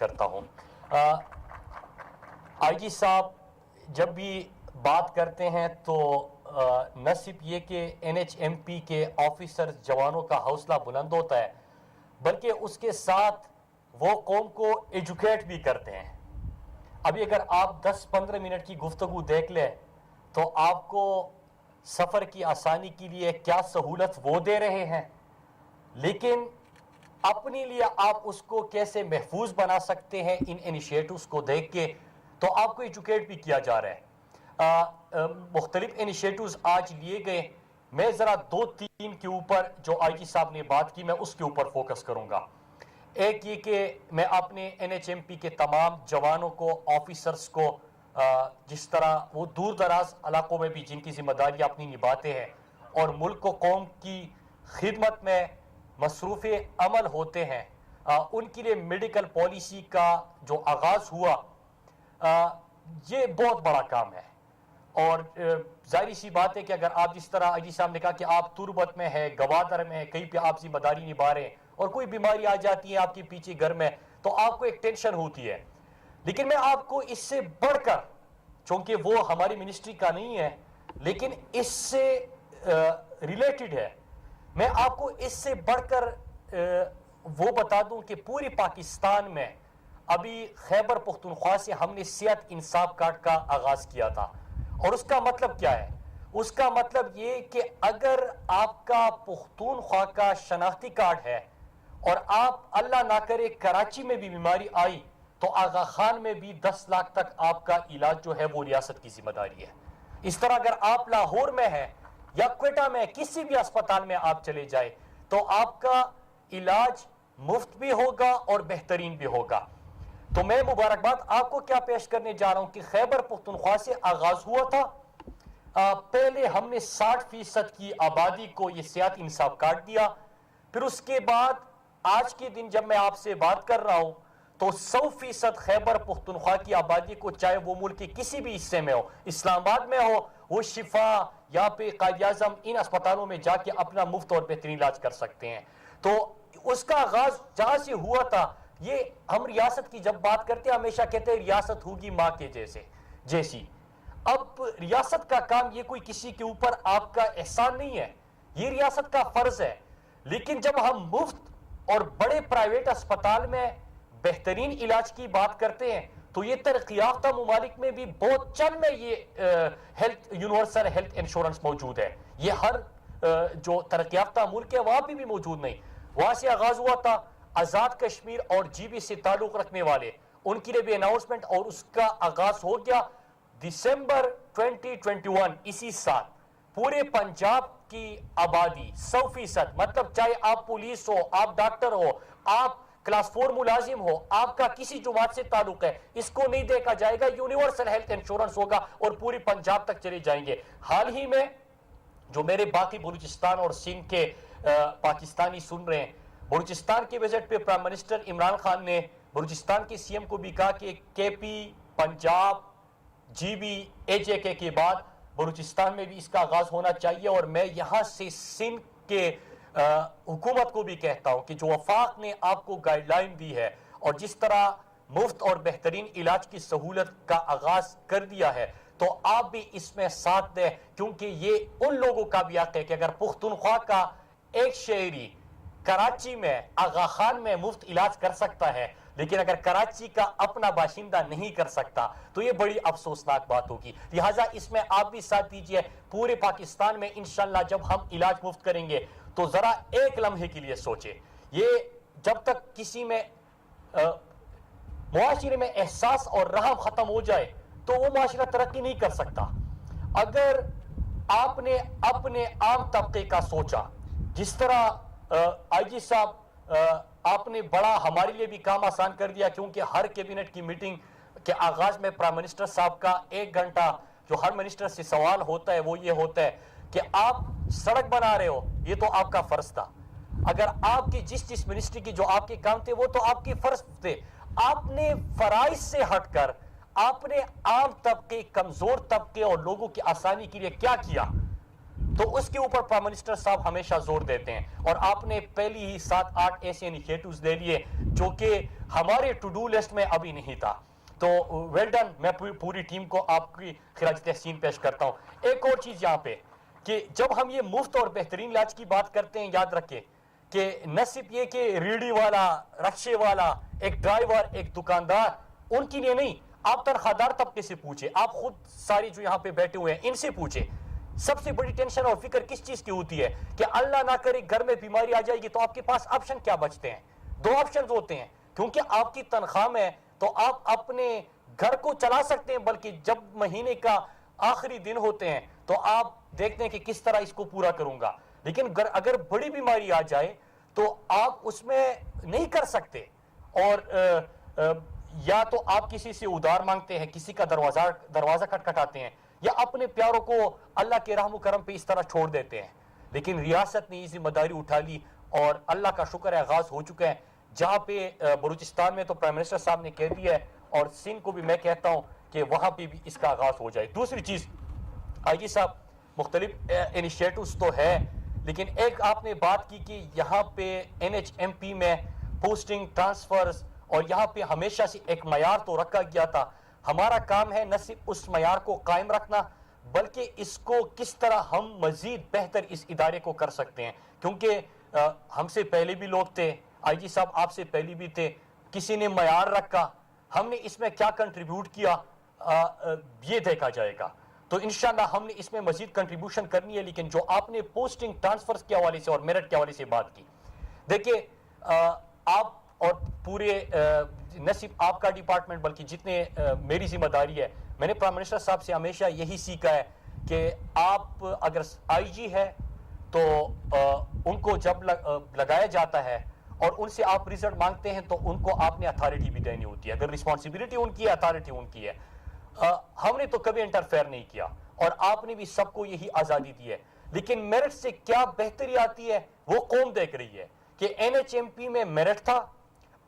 کرتا ہوں. آئی جی صاحب جب بھی بات کرتے ہیں تو نہ صرف یہ کہ این ایچ ایم پی کے آفیسر جوانوں کا حوصلہ بلند ہوتا ہے بلکہ اس کے ساتھ وہ قوم کو ایجوکیٹ بھی کرتے ہیں. ابھی اگر آپ 10-15 منٹ کی گفتگو دیکھ لیں تو آپ کو سفر کی آسانی کے لیے کیا سہولت وہ دے رہے ہیں، لیکن اپنے لیے آپ اس کو کیسے محفوظ بنا سکتے ہیں ان انیشیٹوز کو دیکھ کے، تو آپ کو ایجوکیٹ بھی کیا جا رہا ہے. مختلف انیشیٹوز آج لیے گئے. میں ذرا 2-3 کے اوپر جو آئی جی صاحب نے بات کی میں اس کے اوپر فوکس کروں گا. ایک یہ کہ میں اپنے این ایچ ایم پی کے تمام جوانوں کو، آفیسرز کو، جس طرح وہ دور دراز علاقوں میں بھی جن کی ذمہ داریاں اپنی نبھاتے ہیں اور ملک و قوم کی خدمت میں مصروف عمل ہوتے ہیں، ان کے لیے میڈیکل پالیسی کا جو آغاز ہوا یہ بہت بڑا کام ہے. اور ظاہری سی بات ہے کہ اگر آپ جس طرح اجی صاحب نے کہا کہ آپ تربت میں ہے، گوادر میں ہے، کہیں پہ آپ ذمہ داری نبھا رہے ہیں اور کوئی بیماری آ جاتی ہے آپ کے پیچھے گھر میں تو آپ کو ایک ٹینشن ہوتی ہے. لیکن میں آپ کو اس سے بڑھ کر، چونکہ وہ ہماری منسٹری کا نہیں ہے لیکن اس سے ریلیٹڈ ہے، میں آپ کو اس سے بڑھ کر وہ بتا دوں کہ پوری پاکستان میں ابھی خیبر پختونخوا سے ہم نے صحت انصاف کارڈ کا آغاز کیا تھا. اور اس کا مطلب کیا ہے؟ اس کا مطلب یہ کہ اگر آپ کا پختونخوا کا شناختی کارڈ ہے اور آپ اللہ نہ کرے کراچی میں بھی بیماری آئی تو آغا خان میں بھی 10 لاکھ تک آپ کا علاج جو ہے وہ ریاست کی ذمہ داری ہے. اس طرح اگر آپ لاہور میں ہیں یا کوئٹہ میں کسی بھی اسپتال میں آپ چلے جائے تو آپ کا علاج مفت بھی ہوگا اور بہترین بھی ہوگا. تو میں مبارکباد آپ کو کیا پیش کرنے جا رہا ہوں کہ خیبر پختونخوا سے آغاز ہوا تھا. پہلے ہم نے 60% کی آبادی کو یہ صحت انصاف کارڈ دیا. پھر اس کے بعد آج کے دن جب میں آپ سے بات کر رہا ہوں تو 100% خیبر پختونخوا کی آبادی کو، چاہے وہ ملک کے کسی بھی حصے میں ہو، اسلام آباد میں ہو، وہ شفا یا پہ قائد اعظم ان اسپتالوں میں جا کے اپنا مفت اور بہترین علاج کر سکتے ہیں. تو اس کا آغاز جہاں سے ہوا تھا، یہ ہم ریاست کی جب بات کرتے ہیں ہمیشہ کہتے ہیں ریاست ہوگی ماں کے جیسی. اب ریاست کا کام یہ کوئی کسی کے اوپر آپ کا احسان نہیں ہے، یہ ریاست کا فرض ہے. لیکن جب ہم مفت اور بڑے پرائیویٹ اسپتال میں بہترین علاج کی بات کرتے ہیں تو یہ ترقی یافتہ ممالک میں بھی بہت چند میں یہ یونیورسل ہیلتھ انشورنس موجود ہے. یہ ہر جو ترقی یافتہ ملک ہے وہاں بھی موجود نہیں. وہاں سے آغاز ہوا تھا. آزاد کشمیر اور جی بی سے تعلق رکھنے والے ان کے لیے بھی اناؤنسمنٹ اور اس کا آغاز ہو گیا دسمبر 2021 اسی سال. پورے پنجاب کی آبادی 100%، مطلب چاہے آپ پولیس ہو، آپ ڈاکٹر ہو، آپ کلاس 4 ملازم ہو، آپ کا کسی جماعت سے تعلق ہے، اس کو نہیں دیکھا جائے گا. یونیورسل ہیلتھ انشورنس ہوگا اور پوری پنجاب تک چلے جائیں گے. حال ہی میں جو میرے باقی بلوچستان اور سندھ کے پاکستانی سن رہے ہیں، بلوچستان کے وزٹ پہ پرائم منسٹر عمران خان نے بلوچستان کے سی ایم کو بھی کہا کہ کے پی، پنجاب، جی بی، اے جے کے بعد بلوچستان میں بھی اس کا آغاز ہونا چاہیے. اور میں یہاں سے سندھ کے حکومت کو بھی کہتا ہوں کہ جو وفاق نے آپ کو گائیڈ لائن دی ہے اور جس طرح مفت اور بہترین علاج کی سہولت کا آغاز کر دیا ہے تو آپ بھی اس میں ساتھ دیں، کیونکہ یہ ان لوگوں کا بھی حق ہے کہ اگر پختونخوا کا ایک شہری کراچی میں آغا خان میں مفت علاج کر سکتا ہے لیکن اگر کراچی کا اپنا باشندہ نہیں کر سکتا تو یہ بڑی افسوسناک بات ہوگی. لہٰذا اس میں آپ بھی ساتھ دیجئے. پورے پاکستان میں انشاءاللہ جب ہم علاج مفت کریں گے تو ذرا ایک لمحے کے لیے سوچیں، یہ جب تک کسی میں معاشرے میں احساس اور رحم ختم ہو جائے تو وہ معاشرہ ترقی نہیں کر سکتا. اگر آپ نے اپنے عام طبقے کا سوچا، جس طرح آئی جی صاحب آپ نے بڑا ہمارے لیے بھی کام آسان کر دیا، کیونکہ ہر کیبنٹ کی میٹنگ کے آغاز میں پرائم منسٹر صاحب کا 1 گھنٹہ جو ہر منسٹر سے سوال ہوتا ہے وہ یہ ہوتا ہے کہ آپ سڑک بنا رہے ہو، یہ تو آپ کا فرض تھا. اگر آپ کی جس منسٹری کی جو آپ کے کام تھے وہ تو آپ کے فرض تھے. آپ نے فرائض سے ہٹ کر آپ نے عام طبقے، کمزور طبقے اور لوگوں کی آسانی کے لیے کیا کیا؟ تو اس کے اوپر پرائم منسٹر صاحب ہمیشہ زور دیتے ہیں، اور آپ نے پہلی ہی 7-8 ایسے انیشیٹوز لے لیے جو کہ ہمارے ٹو ڈو لسٹ میں ابھی نہیں تھا. تو ویل ڈن، میں پوری ٹیم کو آپ کی خراج تحسین پیش کرتا ہوں. ایک اور چیز یہاں پہ کہ جب ہم یہ مفت اور بہترین علاج کی بات کرتے ہیں، یاد رکھیں کہ نہ صرف یہ کہ ریڑھی والا، رکشے والا، ایک ڈرائیور، ایک دکاندار، ان کے لیے نہیں، آپ تنخواہ دار طبقے سے پوچھیں، آپ خود ساری جو یہاں پہ بیٹھے ہوئے ہیں ان سے پوچھیں. سب سے بڑی ٹینشن اور فکر کس چیز کی ہوتی ہے کہ اللہ نہ کرے گھر میں بیماری آ جائے گی تو آپ کے پاس آپشن کیا بچتے ہیں؟ 2 آپشن ہوتے ہیں، کیونکہ آپ کی تنخواہ میں تو آپ اپنے گھر کو چلا سکتے ہیں، بلکہ جب مہینے کا آخری دن ہوتے ہیں تو آپ دیکھتے ہیں کہ کس طرح اس کو پورا کروں گا. لیکن اگر بڑی بیماری آ جائے تو آپ اس میں نہیں کر سکتے، اور یا تو آپ کسی سے ادھار مانگتے ہیں، کسی کا دروازہ کھٹکھٹاتے ہیں، یا اپنے پیاروں کو اللہ کے رحم و کرم پہ اس طرح چھوڑ دیتے ہیں. لیکن ریاست نے یہ ذمہ داری اٹھا لی، اور اللہ کا شکر ہے آغاز ہو چکا ہے. جہاں پہ بلوچستان میں تو پرائم منسٹر صاحب نے کہہ دیا ہے، اور سندھ کو بھی میں کہتا ہوں کہ وہاں پہ بھی اس کا آغاز ہو جائے. دوسری چیز، آئی جی صاحب، مختلف انیشیٹوز تو ہے، لیکن ایک آپ نے بات کی کہ یہاں پہ NHMP میں پوسٹنگ ٹرانسفرز، اور یہاں پہ ہمیشہ سے ایک معیار تو رکھا گیا تھا. ہمارا کام ہے نہ صرف اس معیار کو قائم رکھنا، بلکہ اس کو کس طرح ہم مزید بہتر اس ادارے کو کر سکتے ہیں. کیونکہ ہم سے پہلے بھی لوگ تھے، آئی جی صاحب آپ سے پہلے بھی تھے، کسی نے معیار رکھا، ہم نے اس میں کیا کنٹریبیوٹ کیا یہ دیکھا جائے گا. تو انشاءاللہ ہم نے اس میں مزید کنٹریبیوشن کرنی ہے. لیکن جو آپ نے پوسٹنگ ٹرانسفرز کے حوالے سے اور میرٹ کے حوالے سے بات کی، دیکھیے آپ اور پورے نہ صرف آپ کا ڈپارٹمنٹ بلکہ جتنے میری ذمہ داری ہے، میں نے پرائم منسٹر صاحب سے ہمیشہ یہی سیکھا ہے کہ آپ اگر آئی جی ہے تو ان کو جب لگایا جاتا ہے اور ان سے آپ رزلٹ مانگتے ہیں تو ان کو آپ نے اتھارٹی بھی دینی ہوتی ہے. اگر رسپانسبلٹی ان کی ہے، اتھارٹی ان کی ہے. ہم نے تو کبھی انٹرفیئر نہیں کیا، اور آپ نے بھی سب کو یہی آزادی دی ہے. لیکن میرٹ سے کیا بہتری آتی ہے وہ قوم دیکھ رہی ہے کہ NHMP میں میرٹ تھا،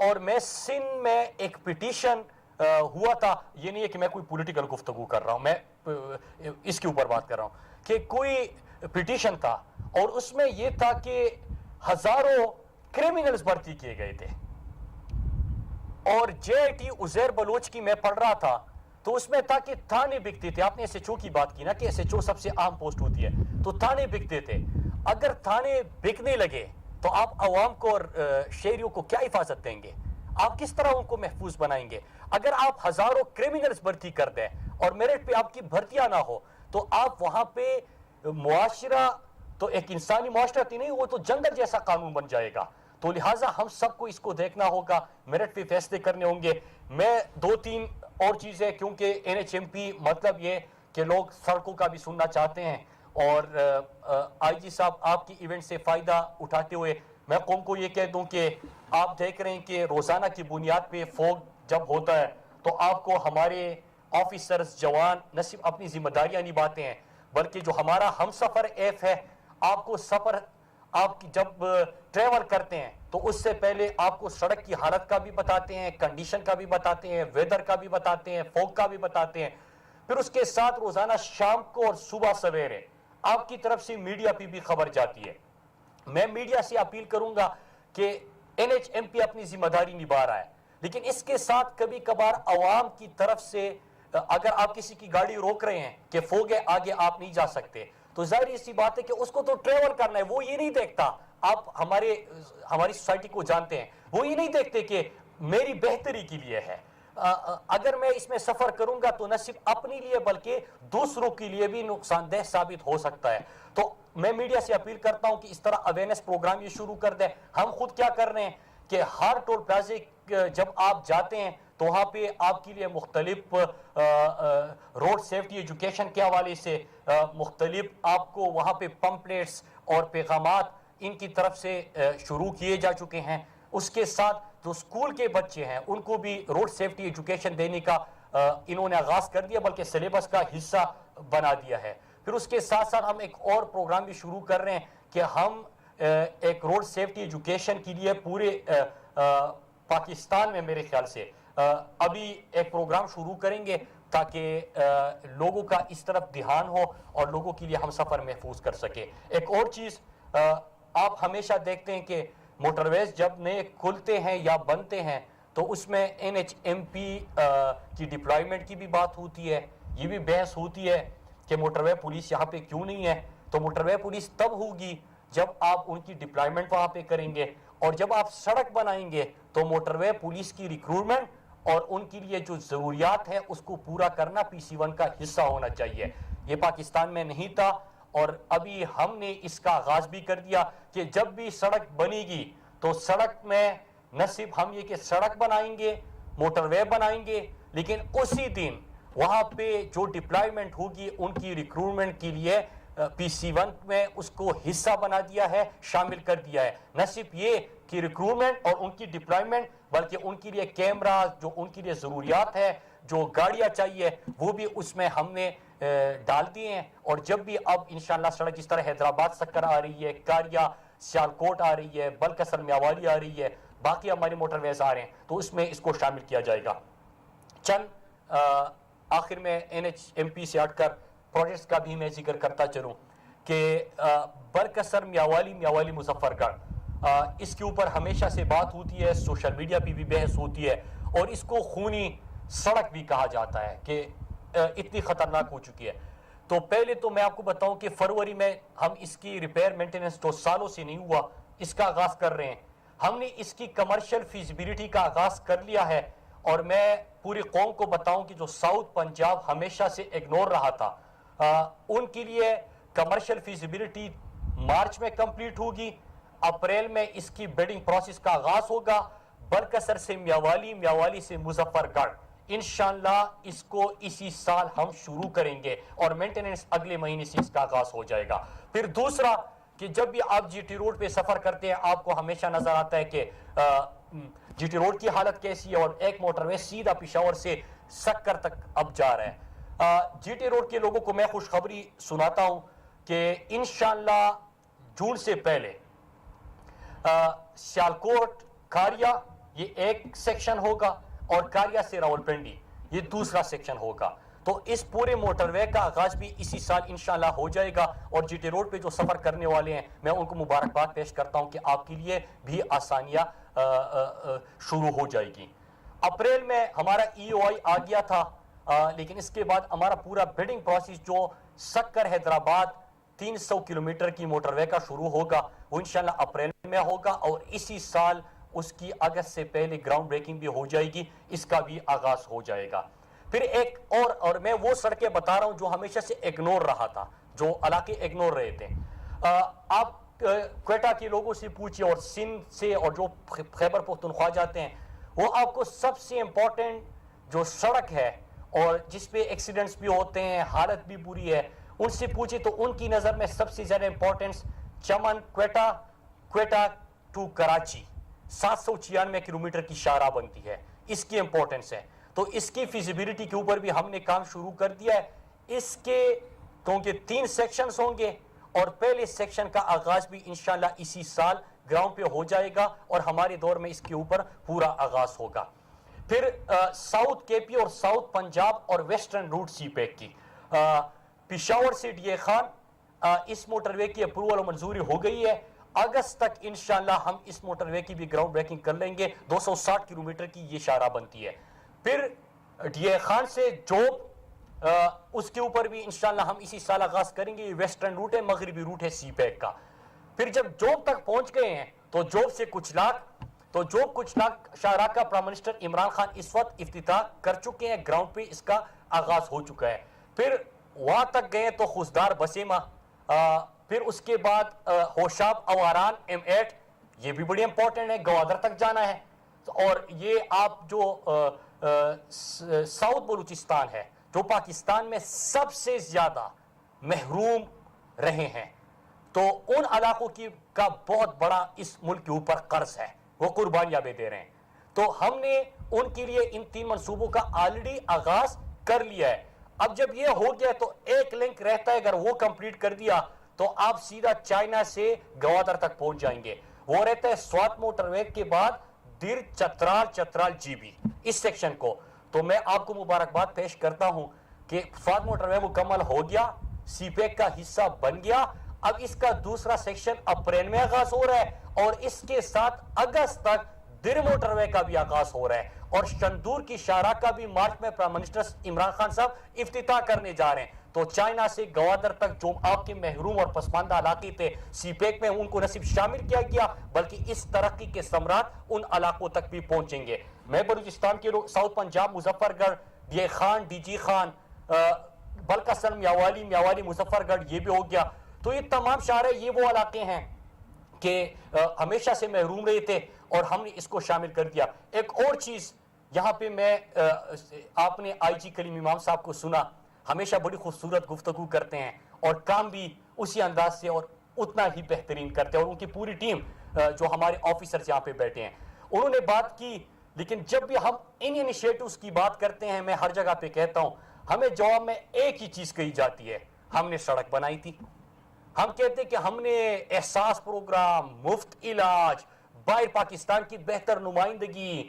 اور میں سندھ میں ایک پٹیشن ہوا تھا. یہ نہیں ہے کہ میں کوئی پولیٹیکل گفتگو کر رہا ہوں، میں اس کے اوپر بات کر رہا ہوں کہ کوئی پٹیشن تھا، اور اس میں یہ تھا کہ ہزاروں کرمنلز بھرتی کیے گئے تھے. اور JIT عزیر بلوچ کی میں پڑھ رہا تھا تو اس میں تھا کہ تھانے بکتے تھے. آپ نے SHO کی بات کی نا کہ SHO سب سے عام پوسٹ ہوتی ہے، تو تھانے بکتے تھے. اگر تھانے بکنے لگے تو آپ عوام کو اور شہریوں کو کیا حفاظت دیں گے؟ آپ کس طرح ان کو محفوظ بنائیں گے؟ اگر آپ ہزاروں کرمنلز بھرتی کر دیں اور میرٹ پہ آپ کی بھرتیاں نہ ہو تو آپ وہاں پہ معاشرہ تو ایک انسانی معاشرت ہی نہیں، وہ تو جنگل جیسا قانون بن جائے گا. تو لہٰذا ہم سب کو اس کو دیکھنا ہوگا، میرٹ پہ فیصلے کرنے ہوں گے. میں 2-3 اور چیزیں، کیونکہ NHMP مطلب یہ کہ لوگ سڑکوں کا بھی سننا چاہتے ہیں، اور آئی جی صاحب آپ کی ایونٹ سے فائدہ اٹھاتے ہوئے میں قوم کو یہ کہہ دوں کہ آپ دیکھ رہے ہیں کہ روزانہ کی بنیاد پہ فوگ جب ہوتا ہے تو آپ کو ہمارے آفیسرز جوان نہ صرف اپنی ذمہ داریاں نبھاتے ہیں، بلکہ جو ہمارا ہم سفر ایف ہے، آپ کو سفر، آپ کی جب ٹریول کرتے ہیں تو اس سے پہلے آپ کو سڑک کی حالت کا بھی بتاتے ہیں، کنڈیشن کا بھی بتاتے ہیں، ویدر کا بھی بتاتے ہیں، فوگ کا بھی بتاتے ہیں. پھر اس کے ساتھ روزانہ شام کو اور صبح سویرے آپ کی طرف سے میڈیا پہ بھی خبر جاتی ہے. میں میڈیا سے اپیل کروں گا کہ NHMP اپنی ذمہ داری نبھا رہا ہے، لیکن اس کے ساتھ کبھی کبھار عوام کی طرف سے اگر آپ کسی کی گاڑی روک رہے ہیں کہ فوگ ہے آگے آپ نہیں جا سکتے، تو ظاہر سی بات ہے کہ اس کو تو ٹریول کرنا ہے. وہ یہ نہیں دیکھتا، آپ ہماری سوسائٹی کو جانتے ہیں، وہ یہ نہیں دیکھتے کہ میری بہتری کے لیے ہے. اگر میں اس میں سفر کروں گا تو نہ صرف اپنے لیے بلکہ دوسروں کے لیے بھی نقصان دہ ثابت ہو سکتا ہے. تو میں میڈیا سے اپیل کرتا ہوں کہ اس طرح اویئرنیس پروگرام یہ شروع کر دیں. ہم خود کیا کر رہے ہیں کہ ہر ٹول پلازے جب آپ جاتے ہیں تو وہاں پہ آپ کے لیے مختلف روڈ سیفٹی ایجوکیشن کے حوالے سے مختلف آپ کو وہاں پہ پمپلیٹس اور پیغامات ان کی طرف سے شروع کیے جا چکے ہیں. اس کے ساتھ جو سکول کے بچے ہیں ان کو بھی روڈ سیفٹی ایجوکیشن دینے کا انہوں نے آغاز کر دیا، بلکہ سلیبس کا حصہ بنا دیا ہے. پھر اس کے ساتھ ساتھ ہم ایک اور پروگرام بھی شروع کر رہے ہیں کہ ہم ایک روڈ سیفٹی ایجوکیشن کے لیے پورے پاکستان میں میرے خیال سے ابھی ایک پروگرام شروع کریں گے. تاکہ لوگوں کا اس طرف دھیان ہو اور لوگوں کے لیے ہم سفر محفوظ کر سکیں. ایک اور چیز آپ ہمیشہ دیکھتے ہیں کہ موٹر ویز جب نئے کھلتے ہیں یا بنتے ہیں تو اس میں NHMP کی ڈپلائمنٹ کی بھی بات ہوتی ہے. یہ بھی بحث ہوتی ہے کہ موٹر وے پولیس یہاں پہ کیوں نہیں ہے. تو موٹر وے پولیس تب ہوگی جب آپ ان کی ڈپلائمنٹ وہاں پہ کریں گے, اور جب آپ سڑک بنائیں گے تو موٹر وے پولیس کی ریکروٹمنٹ اور ان کے لیے جو ضروریات ہے اس کو پورا کرنا PC1 کا حصہ ہونا چاہیے. یہ پاکستان میں نہیں تھا, اور ابھی ہم نے اس کا آغاز بھی کر دیا کہ جب بھی سڑک بنے گی تو سڑک میں نہ صرف ہم یہ کہ سڑک بنائیں گے, موٹر وے بنائیں گے, لیکن اسی دن وہاں پہ جو ڈپلائمنٹ ہوگی ان کی ریکروٹمنٹ کے لیے PC1 میں اس کو حصہ بنا دیا ہے, شامل کر دیا ہے. نہ صرف یہ کہ ریکروٹمنٹ اور ان کی ڈپلائمنٹ, بلکہ ان کے لیے کیمرہ, جو ان کے لیے ضروریات ہے, جو گاڑیاں چاہیے, وہ بھی اس میں ہم نے ڈال دیے ہیں. اور جب بھی اب انشاءاللہ سڑک جس طرح حیدرآباد سکر آ رہی ہے, کاریا سیالکوٹ آ رہی ہے, بلکسر میاوالی آ رہی ہے, باقی ہمارے موٹر ویز آ رہے ہیں, تو اس میں اس کو شامل کیا جائے گا. چند آخر میں NHMP سے ہٹ کر پروجیکٹس کا بھی میں ذکر کرتا چلوں کہ برکسر میاوالی مظفر گڑھ, اس کے اوپر ہمیشہ سے بات ہوتی ہے, سوشل میڈیا پہ بھی بحث ہوتی ہے, اور اس کو خونی سڑک بھی کہا جاتا ہے کہ اتنی خطرناک ہو چکی ہے. تو پہلے تو میں آپ کو بتاؤں کہ فروری میں ہم اس کی ریپیئر مینٹیننس جو سالوں سے نہیں ہوا, اس کا آغاز کر رہے ہیں. ہم نے اس کی کمرشل فیزیبلٹی کا آغاز کر لیا ہے, اور میں پوری قوم کو بتاؤں کہ جو ساؤتھ پنجاب ہمیشہ سے اگنور رہا تھا, ان کے لیے کمرشل فیزیبلٹی مارچ میں کمپلیٹ ہوگی. اپریل میں اس کی بیڈنگ پروسیس کا آغاز ہوگا. بلکسر سے میاوالی, میاوالی سے مظفر گڑھ, انشاءاللہ اس کو اسی سال ہم شروع کریں گے, اور مینٹیننس اگلے مہینے سے اس کا آغاز ہو جائے گا. پھر دوسرا کہ جب بھی آپ GT روڈ پہ سفر کرتے ہیں آپ کو ہمیشہ نظر آتا ہے کہ GT روڈ کی حالت کیسی ہے, اور ایک موٹر وے سیدھا پشاور سے سکر تک اب جا رہا ہے. GT روڈ کے لوگوں کو میں خوشخبری سناتا ہوں کہ انشاءاللہ جون سے پہلے سیالکوٹ کاریا یہ ایک سیکشن ہوگا, اور کاریا سے راولپنڈی یہ دوسرا سیکشن ہوگا. تو اس پورے موٹر وے کا آغاز بھی اسی سال انشاءاللہ ہو جائے گا, اور GT روڈ پہ جو سفر کرنے والے ہیں میں ان کو مبارکباد پیش کرتا ہوں کہ آپ کے لیے بھی آسانیاں شروع ہو جائے گی. اپریل میں ہمارا EOI آ گیا تھا, لیکن اس کے بعد ہمارا پورا بیڈنگ پروسیس جو سکر حیدرآباد 300 کلومیٹر کی موٹر وے کا شروع ہوگا وہ انشاءاللہ اپریل میں ہوگا, اور اسی سال اس کی اگست سے پہلے گراؤنڈ بریکنگ بھی ہو جائے گی, اس کا بھی آغاز ہو جائے گا. پھر ایک اور میں وہ سڑکیں بتا رہا ہوں جو ہمیشہ سے اگنور رہا تھا, جو علاقے اگنور رہے تھے. آپ کوئٹہ کے لوگوں سے پوچھیں, اور سندھ سے, اور جو خیبر پختونخوا جاتے ہیں, وہ آپ کو سب سے امپورٹنٹ جو سڑک ہے اور جس پہ ایکسیڈنٹس بھی ہوتے ہیں, حالت بھی بری ہے, ان سے پوچھیں تو ان کی نظر میں سب سے زیادہ امپورٹنس چمن کوئٹہ ٹو کراچی 796 کلومیٹر کی شاہراہ بنتی ہے, اس کی امپورٹنس ہے. تو اس کی فیزیبلٹی کے اوپر بھی ہم نے کام شروع کر دیا ہے. اس کے کیونکہ 3 سیکشنز ہوں گے, اور پہلے سیکشن کا آغاز بھی انشاءاللہ اسی سال گراؤنڈ پہ ہو جائے گا, اور ہمارے دور میں اس کے اوپر پورا آغاز ہوگا. پھر ساؤتھ KP اور ساؤتھ پنجاب اور ویسٹرن روٹ سی پیک کی, پشاور سے DA خان, اس موٹر وے کی اپروول و منظوری ہو گئی ہے. اگست تک انشاءاللہ ہم اس موٹر وے کی بھی گراؤنڈ بریکنگ کر لیں گے. 260 کلومیٹر کی یہ شاہراہ بنتی ہے. پھر DA خان سے جوب, اس کے اوپر بھی انشاءاللہ ہم اسی سال آغاز کریں گے. یہ ویسٹرن روٹ ہے, مغربی روٹ ہے سی پیک کا. پھر جب جوب تک پہنچ گئے ہیں تو جوب سے کچھ لاکھ شاہراہ کا پرائم منسٹر عمران خان اس وقت افتتاح کر چکے ہیں, گراؤنڈ پہ اس کا آغاز ہو چکا ہے. پھر وہاں تک گئے تو خوزدار بسیمہ, پھر اس کے بعد ہوشاب اواران M8, یہ بھی بڑی امپورٹنٹ ہے, گوادر تک جانا ہے. اور یہ آپ جو ساؤتھ بلوچستان ہے جو پاکستان میں سب سے زیادہ محروم رہے ہیں, تو ان علاقوں کا بہت بڑا اس ملک کے اوپر قرض ہے, وہ قربانیاں بھی دے رہے ہیں. تو ہم نے ان کے لیے ان 3 منصوبوں کا آلریڈی آغاز کر لیا ہے. اب جب یہ ہو گیا تو ایک لنک رہتا ہے, اگر وہ کمپلیٹ کر دیا تو آپ سیدھا چائنا سے گوادر تک پہنچ جائیں گے. وہ رہتا ہے سوات موٹر وے کے بعد دیر چترال GB اس سیکشن کو. تو میں آپ کو مبارکباد پیش کرتا ہوں کہ سوات موٹر وے مکمل ہو گیا، سی پیک کا حصہ بن گیا، اب اس کا دوسرا سیکشن اپریل میں آغاز ہو رہا ہے اور اس کے ساتھ اگست تک در موٹر وے کا بھی آغاز ہو رہا ہے، اور شندور کی شاہراہ کا بھی مارچ میں پرائم منسٹر عمران خان صاحب افتتاح کرنے جا رہے ہیں۔ تو چائنا سے گوادر تک جو آپ کے محروم اور پسماندہ علاقے تھے، سی پیک میں ان کو نہ صرف شامل کیا گیا بلکہ اس ترقی کے ثمرات ان علاقوں تک بھی پہنچیں گے۔ میں بلوچستان کے لوگ south Punjab Muzaffargarh, D Khan, D G Khan, بلکسن، میاوالی مظفر گڑھ یہ بھی ہو گیا، تو یہ تمام شاہراہ یہ وہ علاقے ہیں کہ ہمیشہ سے محروم رہے تھے اور ہم نے اس کو شامل کر دیا۔ ایک اور چیز یہاں پہ میں آپ نے آئی جی کلیم امام صاحب کو سنا، ہمیشہ بڑی خوبصورت گفتگو کرتے ہیں اور کام بھی اسی انداز سے اور اتنا ہی بہترین کرتے ہیں، اور ان کی پوری ٹیم جو ہمارے آفیسرز یہاں پہ بیٹھے ہیں انہوں نے بات کی۔ لیکن جب بھی ہم ان انیشیٹوز کی بات کرتے ہیں، میں ہر جگہ پہ کہتا ہوں، ہمیں جواب میں ایک ہی چیز کہی جاتی ہے، ہم نے سڑک بنائی تھی۔ ہم کہتے ہیں کہ ہم نے احساس پروگرام، مفت علاج، باہر پاکستان کی بہتر نمائندگی،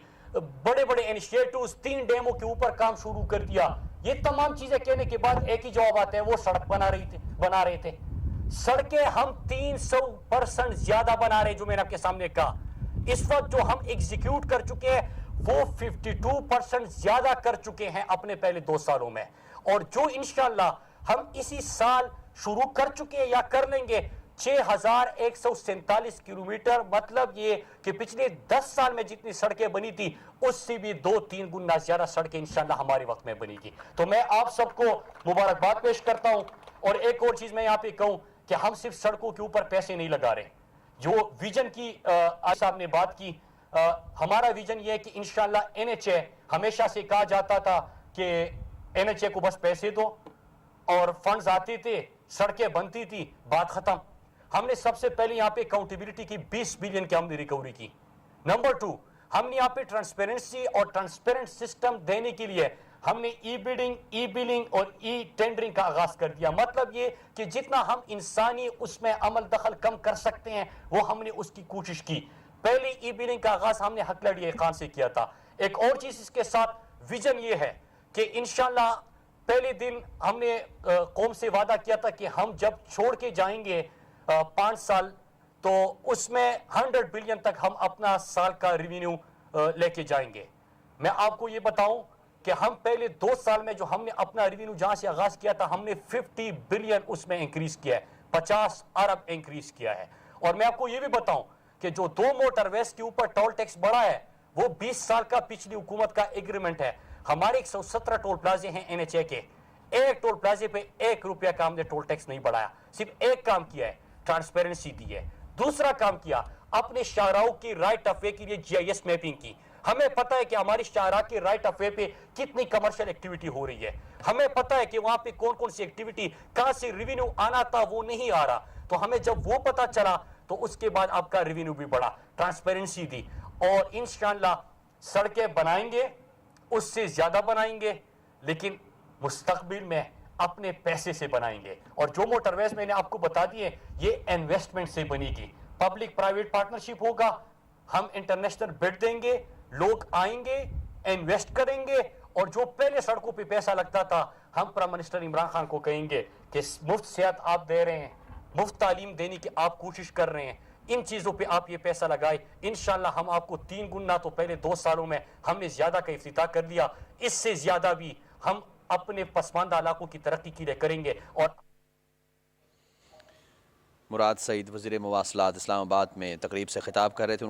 بڑے بڑے انیشیٹوز، 3 ڈیموں کے اوپر کام شروع کر دیا۔ یہ تمام چیزیں کہنے کے بعد ایک ہی جواب آتا ہے، وہ سڑک بنا رہے تھے۔ سڑکیں ہم 300% زیادہ بنا رہے ہیں، جو میں نے آپ کے سامنے کہا۔ اس وقت جو ہم ایگزیکیوٹ کر چکے ہیں وہ 52% زیادہ کر چکے ہیں اپنے پہلے 2 سالوں میں، اور جو انشاءاللہ ہم اسی سال شروع کر چکے ہیں یا کر لیں گے 6147 کلومیٹر، مطلب یہ کہ پچھلے 10 سال میں جتنی سڑکیں بنی تھی اس سے بھی 2-3 گنا زیادہ سڑکیں انشاءاللہ ہمارے وقت میں بنی گی۔ تو میں آپ سب کو مبارکباد پیش کرتا ہوں، اور ایک اور چیز میں یہاں پہ کہوں کہ ہم صرف سڑکوں کے اوپر پیسے نہیں لگا رہے۔ جو ویژن کی آج صاحب نے بات کی، ہمارا ویژن یہ ہے کہ انشاءاللہ این ایچ اے، ہمیشہ سے کہا جاتا تھا کہ این ایچ اے کو بس پیسے دو اور فنڈز آتے تھے، سڑکیں بنتی تھی، بات ختم۔ ہم نے سب سے پہلے یہاں پہ اکاؤنٹیبلٹی کی، 20 بلین کی ہم نے ریکوری کی۔ نمبر 2، ہم نے یہاں پہ ٹرانسپیرنسی اور ٹرانسپیرنٹ سسٹم دینے کے لیے ہم نے ای بلنگ اور ای ٹینڈرنگ کا آغاز کر دیا۔ مطلب یہ کہ جتنا ہم انسانی اس میں عمل دخل کم کر سکتے ہیں وہ ہم نے اس کی کوشش کی۔ پہلی ای بلنگ کا آغاز ہم نے حقلڑی خان سے کیا تھا۔ ایک اور چیز اس کے ساتھ ویژن یہ ہے کہ انشاءاللہ پہلے دن ہم نے قوم سے وعدہ کیا تھا کہ ہم جب چھوڑ کے جائیں گے 5 سال، تو اس میں 100 بلین تک ہم اپنا سال کا ریونیو لے کے جائیں گے۔ میں آپ کو یہ بتاؤں کہ ہم پہلے 2 سال میں جو ہم نے اپنا ریونیو جہاں سے آغاز کیا تھا، ہم نے 50 بلین اس میں انکریز کیا ہے، 50 ارب انکریز کیا ہے۔ اور میں آپ کو یہ بھی بتاؤں کہ جو 2 موٹر ویز کے اوپر ٹول ٹیکس بڑھا ہے وہ 20 سال کا پچھلی حکومت کا ایگریمنٹ ہے۔ ہمارے 117 ٹول پلازے ہیں این ایچ اے کے، ایک ٹول پلازے پہ 1 روپیہ کا ہم نے ٹول ٹیکس نہیں بڑھایا، صرف ایک کام کیا ہے، ٹرانسپیرنسی دی ہے۔ دوسرا کام کیا، اپنے شاہراہوں کی رائٹ آف وے کے لیے جی آئی ایس میپنگ کی۔ ہمیں پتہ ہے کہ ہماری شاہراہ کے رائٹ آف وے پہ کتنی کمرشل ایکٹیویٹی ہو رہی ہے، ہمیں پتہ ہے کہ وہاں پہ کون کون سی ایکٹیویٹی، کہاں سے ریونیو آنا تھا وہ نہیں آ رہا، تو ہمیں جب وہ پتہ چلا تو اس کے بعد آپ کا ریونیو بھی بڑھا، ٹرانسپیرنسی دی، اور انشاءاللہ سڑکیں بنائیں گے، اس سے زیادہ بنائیں گے، لیکن مستقبل میں اپنے پیسے سے بنائیں گے۔ اور جو موٹر ویز میں نے آپ کو بتا دیے یہ انویسٹمنٹ سے بنے گی، پبلک پرائیویٹ پارٹنرشپ ہوگا، ہم انٹرنیشنل بڈ دیں گے، لوگ آئیں گے، انویسٹ کریں گے، اور جو پہلے سڑکوں پہ پیسہ لگتا تھا ہم پرائم منسٹر عمران خان کو کہیں گے کہ مفت صحت آپ دے رہے ہیں، مفت تعلیم دینے کی آپ کوشش کر رہے ہیں، ان چیزوں پہ آپ یہ پیسہ لگائے، انشاءاللہ ہم آپ کو 3 گنا تو پہلے 2 سالوں میں ہم نے زیادہ کا افتتاح کر دیا، اس سے زیادہ بھی ہم اپنے پسماندہ علاقوں کی ترقی کے لیے کریں گے۔ اور مراد سعید وزیر مواصلات اسلام آباد میں تقریب سے خطاب کر رہے تھے۔